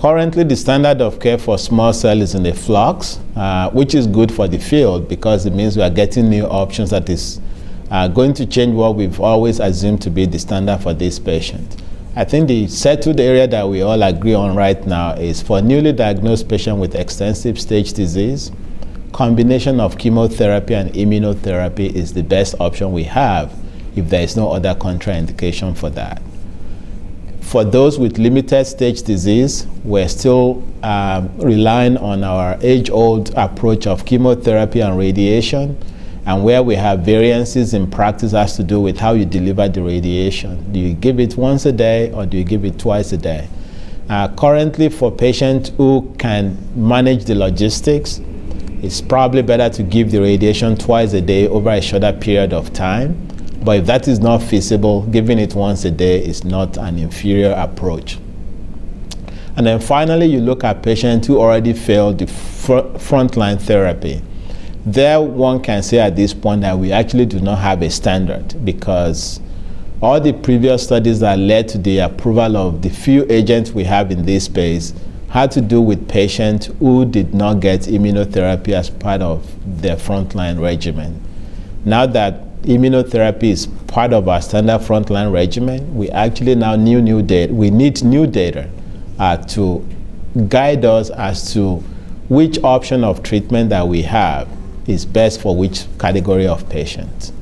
Currently, the standard of care for small cell is in a flux, which is good for the field because it means we are getting new options that is going to change what we've always assumed to be the standard for this patient. I think the settled area that we all agree on right now is for newly diagnosed patients with extensive stage disease, combination of chemotherapy and immunotherapy is the best option we have if there is no other contraindication for that. For those with limited stage disease, we're still relying on our age-old approach of chemotherapy and radiation, and where we have variances in practice has to do with how you deliver the radiation. Do you give it once a day or do you give it twice a day? Currently, for patients who can manage the logistics, it's probably better to give the radiation twice a day over a shorter period of time. But if that is not feasible, giving it once a day is not an inferior approach. And then finally, you look at patients who already failed the frontline therapy. There, one can say at this point that we actually do not have a standard because all the previous studies that led to the approval of the few agents we have in this space had to do with patients who did not get immunotherapy as part of their frontline regimen. Now that immunotherapy is part of our standard frontline regimen, we actually now need new data to guide us as to which option of treatment that we have is best for which category of patients.